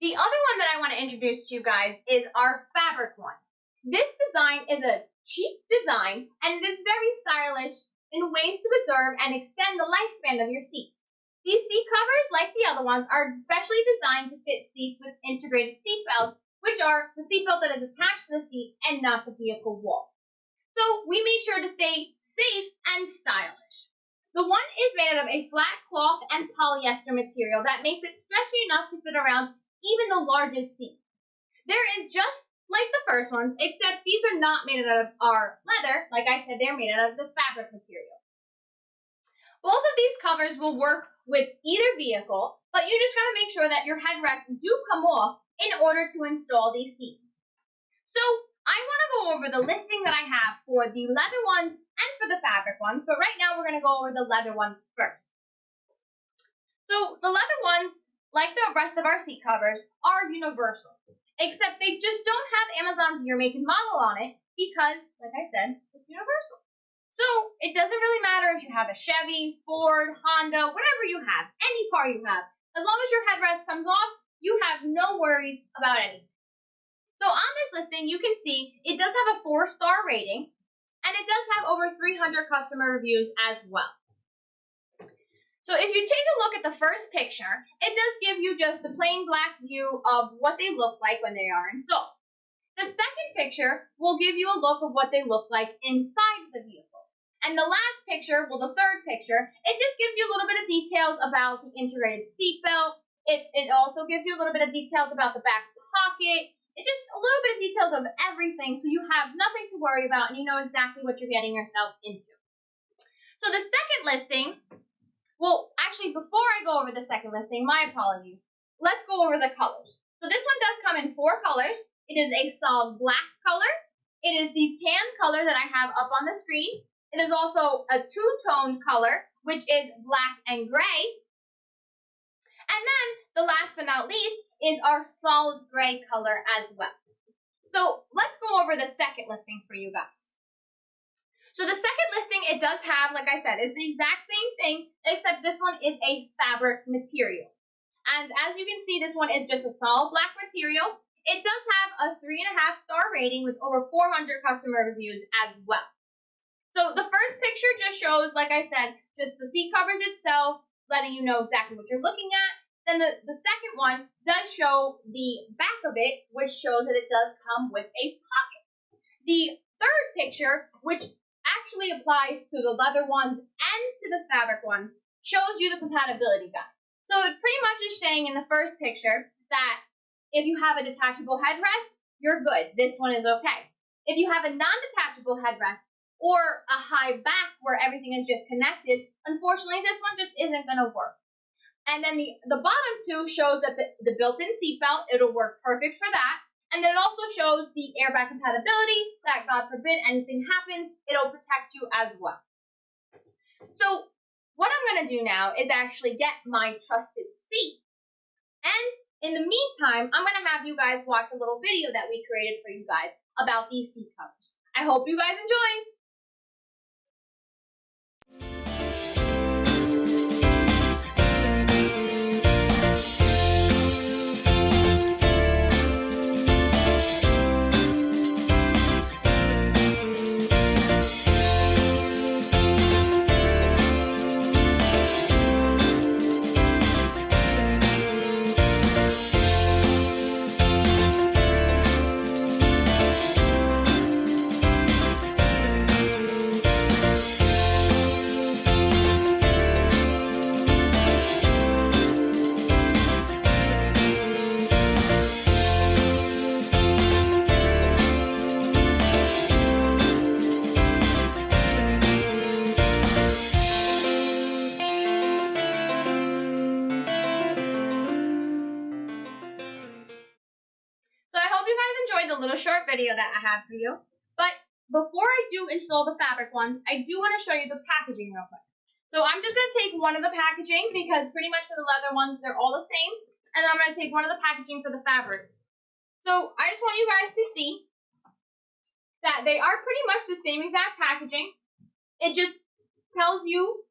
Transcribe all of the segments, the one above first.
The other one that I want to introduce to you guys is our fabric one. This design is a cheap design and it is very stylish in ways to preserve and extend the lifespan of your seat. These seat covers, like the other ones, are specially designed to fit seats with integrated seat belts, which are the seat belt that is attached to the seat and not the vehicle wall. So we made sure to stay safe and stylish. The one is made out of a flat cloth and polyester material that makes it stretchy enough to fit around even the largest seats. There is just like the first ones, except these are not made out of our leather. Like I said, they're made out of the fabric material. Both of these covers will work with either vehicle, but you just gotta make sure that your headrests do come off in order to install these seats. So I want to go over the listing that I have for the leather ones and for the fabric ones, but right now we're going to go over the leather ones first. So the leather ones, like the rest of our seat covers, are universal, except they just don't have Amazon's year, make, and model on it because, like I said, it's universal. So it doesn't really matter if you have a Chevy, Ford, Honda, whatever you have, any car you have, as long as your headrest comes off, you have no worries about anything. So on this listing, you can see it does have a 4-star rating, and it does have over 300 customer reviews as well. So if you take a look at the first picture, it does give you just the plain black view of what they look like when they are installed. The second picture will give you a look of what they look like inside the vehicle. And the last picture, well, the third picture, it just gives you a little bit of details about the integrated seat belt. It also gives you a little bit of details about the back pocket. It's just a little bit of details of everything, so you have nothing to worry about and you know exactly what you're getting yourself into. So the second listing, well, actually, before I go over the second listing, my apologies, let's go over the colors. So this one does come in 4 colors. It is a solid black color. It is the tan color that I have up on the screen. It is also a two-toned color, which is black and gray. And then, the last but not least, is our solid gray color as well. So let's go over the second listing for you guys. So the second listing, it does have, like I said, it's the exact same thing, except this one is a fabric material. And as you can see, this one is just a solid black material. It does have a 3.5-star rating with over 400 customer reviews as well. So the first picture just shows, like I said, just the seat covers itself, letting you know exactly what you're looking at. Then the second one does show the back of it, which shows that it does come with a pocket. The third picture, which actually applies to the leather ones and to the fabric ones, shows you the compatibility guide. So it pretty much is saying in the first picture that if you have a detachable headrest, you're good. This one is okay. If you have a non-detachable headrest, or a high back where everything is just connected, unfortunately, this one just isn't going to work. And then the bottom two shows that the built-in seatbelt, it'll work perfect for that. And then it also shows the airbag compatibility, that God forbid anything happens, it'll protect you as well. So what I'm going to do now is actually get my trusted seat. And in the meantime, I'm going to have you guys watch a little video that we created for you guys about these seat covers. I hope you guys enjoy. The little short video that I have for you. But before I do install the fabric ones, I do want to show you the packaging real quick. So I'm just going to take one of the packaging because pretty much for the leather ones, they're all the same. And then I'm going to take one of the packaging for the fabric. So I just want you guys to see that they are pretty much the same exact packaging. It just tells you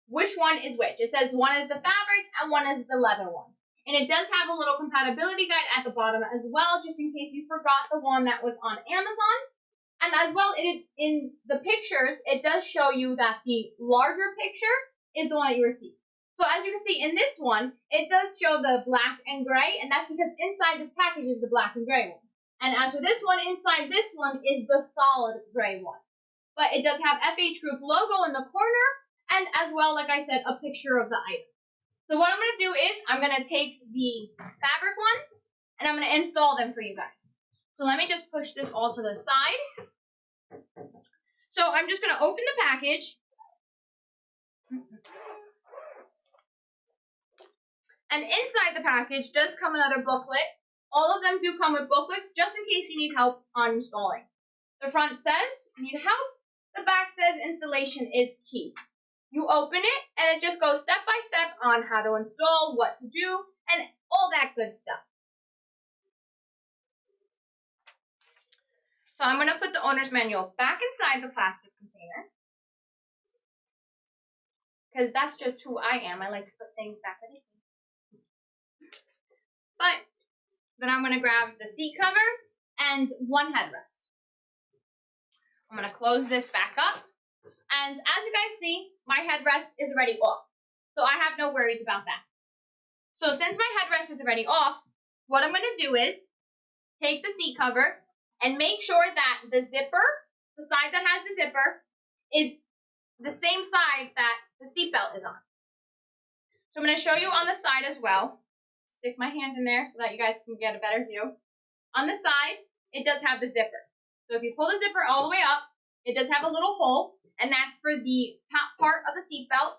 which one is which. It says one is the fabric and one is the leather one. And it does have a little compatibility guide at the bottom as well, just in case you forgot the one that was on Amazon. And as well, in the pictures, it does show you that the larger picture is the one that you receive. So as you can see in this one, it does show the black and gray, and that's because inside this package is the black and gray one. And as for this one, inside this one is the solid gray one. But it does have FH Group logo in the corner, and as well, like I said, a picture of the item. So what I'm going to do is, I'm going to take the fabric ones, and I'm going to install them for you guys. So let me just push this all to the side. So I'm just going to open the package. And inside the package does come another booklet. All of them do come with booklets, just in case you need help on installing. The front says, need help. The back says, installation is key. You open it, and it just goes step by step on how to install, what to do, and all that good stuff. So I'm going to put the owner's manual back inside the plastic container, because that's just who I am. I like to put things back in it. But then I'm going to grab the seat cover and one headrest. I'm going to close this back up. And as you guys see, my headrest is already off. So I have no worries about that. So since my headrest is already off, what I'm going to do is take the seat cover and make sure that the zipper, the side that has the zipper, is the same side that the seatbelt is on. So I'm going to show you on the side as well. Stick my hand in there so that you guys can get a better view. On the side, it does have the zipper. So if you pull the zipper all the way up, it does have a little hole, and that's for the top part of the seatbelt.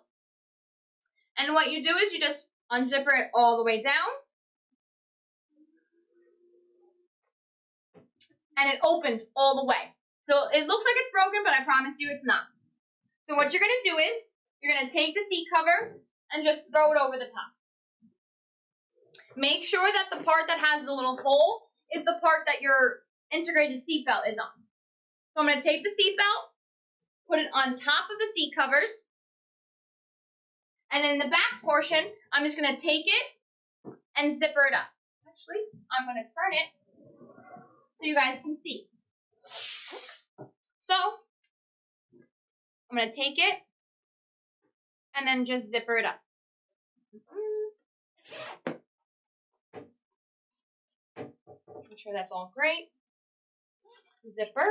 And what you do is you just unzipper it all the way down, and it opens all the way. So it looks like it's broken, but I promise you it's not. So what you're going to do is, you're going to take the seat cover and just throw it over the top. Make sure that the part that has the little hole is the part that your integrated seatbelt is on. So I'm going to take the seatbelt, put it on top of the seat covers, and then the back portion, I'm just going to take it and zipper it up. Actually, I'm going to turn it so you guys can see. So I'm going to take it and then just zipper it up. Make sure that's all great. Zipper.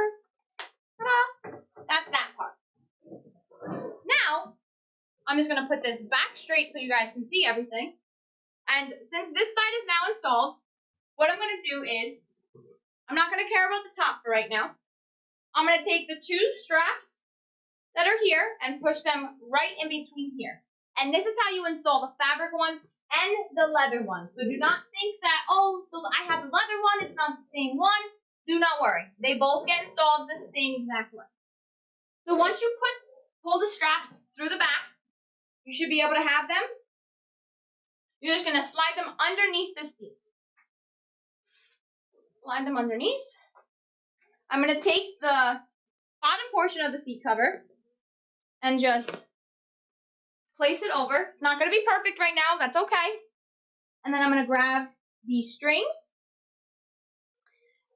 Ta-da! That's that part. Now, I'm just going to put this back straight so you guys can see everything. And since this side is now installed, what I'm going to do is, I'm not going to care about the top for right now. I'm going to take the two straps that are here and push them right in between here. And this is how you install the fabric ones and the leather one. So do not think that, oh, I have the leather one, it's not the same one. Do not worry. They both get installed the same exact way. So once you pull the straps through the back, you should be able to have them. You're just going to slide them underneath the seat. Slide them underneath. I'm going to take the bottom portion of the seat cover and just place it over. It's not going to be perfect right now. That's okay. And then I'm going to grab the strings.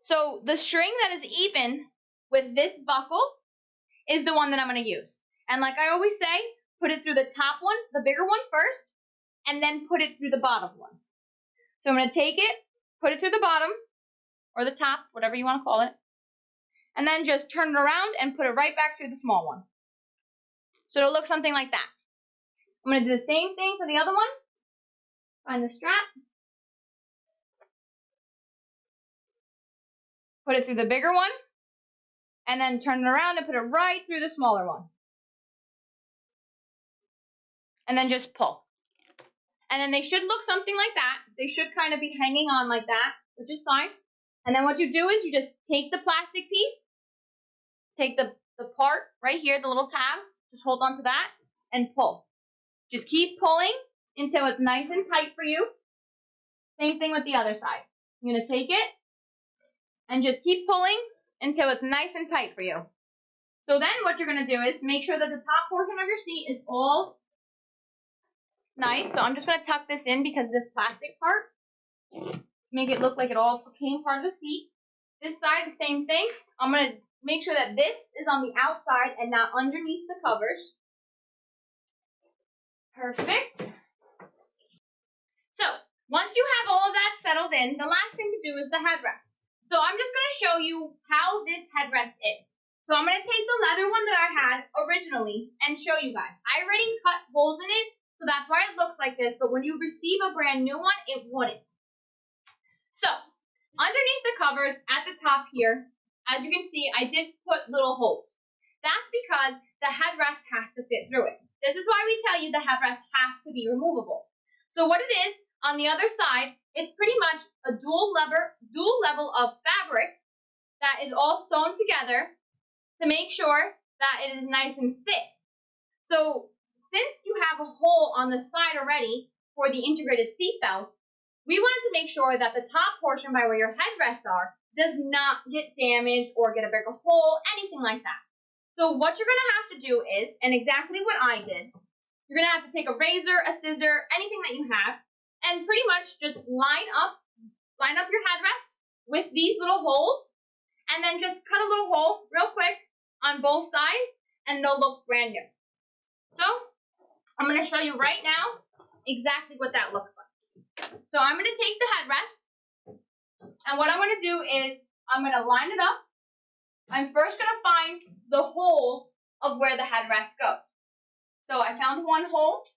So the string that is even with this buckle is the one that I'm going to use. And like I always say, put it through the top one, the bigger one first, and then put it through the bottom one. So I'm going to take it, put it through the bottom, or the top, whatever you want to call it, and then just turn it around and put it right back through the small one. So it'll look something like that. I'm going to do the same thing for the other one. Find the strap. Put it through the bigger one. And then turn it around and put it right through the smaller one. And then just pull. And then they should look something like that. They should kind of be hanging on like that, which is fine. And then what you do is you just take the plastic piece, take the part right here, the little tab, just hold on to that and pull. Just keep pulling until it's nice and tight for you. Same thing with the other side. You're going to take it and just keep pulling until it's nice and tight for you. So then what you're going to do is make sure that the top portion of your seat is all nice. So I'm just going to tuck this in because this plastic part, make it look like it all became part of the seat. This side, the same thing. I'm going to make sure that this is on the outside and not underneath the covers. Perfect. So once you have all of that settled in, the last thing to do is the headrest. So I'm just going to show you how this headrest is. So I'm going to take the leather one that I had originally and show you guys. I already cut holes in it, so that's why it looks like this, but when you receive a brand new one, it wouldn't. So underneath the covers at the top here, as you can see, I did put little holes. That's because the headrest has to fit through it. This is why we tell you the headrests have to be removable. So what it is, on the other side, it's pretty much a dual level of fabric that is all sewn together to make sure that it is nice and thick. So since you have a hole on the side already for the integrated seat belt, we wanted to make sure that the top portion by where your headrests are does not get damaged or get a bigger hole, anything like that. So what you're going to have to do is, and exactly what I did, you're going to have to take a razor, a scissor, anything that you have, and pretty much just line up your headrest with these little holes, and then just cut a little hole real quick on both sides, and they'll look brand new. So I'm going to show you right now exactly what that looks like. So I'm going to take the headrest, and what I'm going to do is I'm going to line it up. I'm first going to find the holes of where the headrest goes. So I found one hole.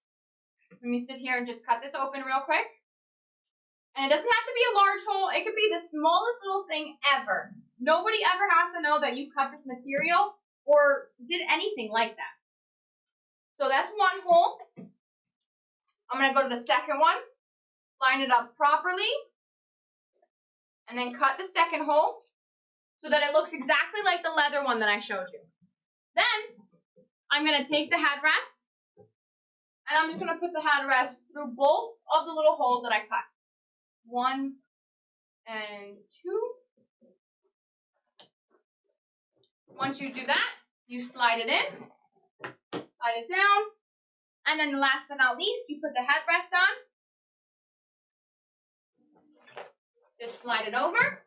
Let me sit here and just cut this open real quick. And it doesn't have to be a large hole. It could be the smallest little thing ever. Nobody ever has to know that you cut this material or did anything like that. So that's one hole. I'm going to go to the second one, line it up properly, and then cut the second hole so that it looks exactly like the leather one that I showed you. Then I'm going to take the headrest, and I'm just going to put the headrest through both of the little holes that I cut. 1 and 2. Once you do that, you slide it in, slide it down, and then last but not least, you put the headrest on. Just slide it over,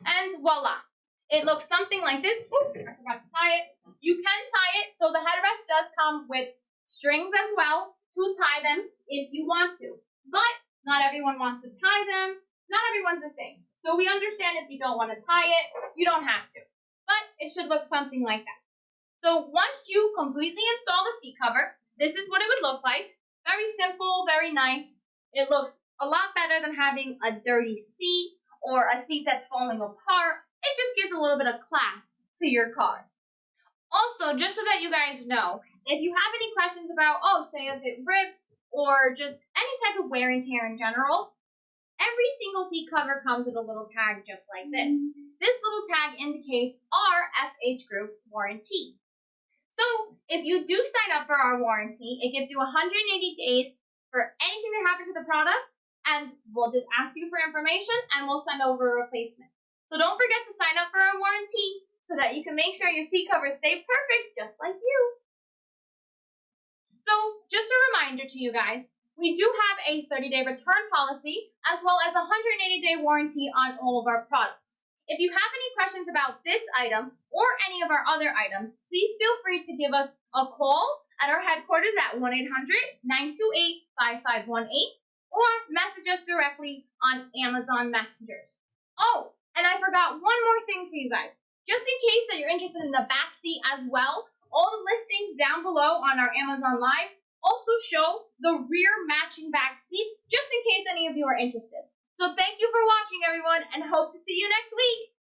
and voila. It looks something like this. Ooh, I forgot to tie it. You can tie it, so the headrest does come with strings as well to tie them if you want to. But not everyone wants to tie them. Not everyone's the same. So we understand if you don't want to tie it, you don't have to. But it should look something like that. So once you completely install the seat cover, this is what it would look like. Very simple, very nice. It looks a lot better than having a dirty seat or a seat that's falling apart. It just gives a little bit of class to your car. Also, just so that you guys know, if you have any questions about, say if it rips or just any type of wear and tear in general, every single seat cover comes with a little tag just like this. This little tag indicates our FH group warranty. So if you do sign up for our warranty, it gives you 180 days for anything that happens to the product, and we'll just ask you for information and we'll send over a replacement. So don't forget to sign up for our warranty so that you can make sure your seat covers stay perfect just like you. So just a reminder to you guys, we do have a 30-day return policy as well as a 180-day warranty on all of our products. If you have any questions about this item or any of our other items, please feel free to give us a call at our headquarters at 1-800-928-5518 or message us directly on Amazon Messengers. Oh, and I forgot one more thing for you guys. Just in case that you're interested in the back seat as well, all the listings down below on our Amazon Live also show the rear matching back seats, just in case any of you are interested. So thank you for watching, everyone, and hope to see you next week.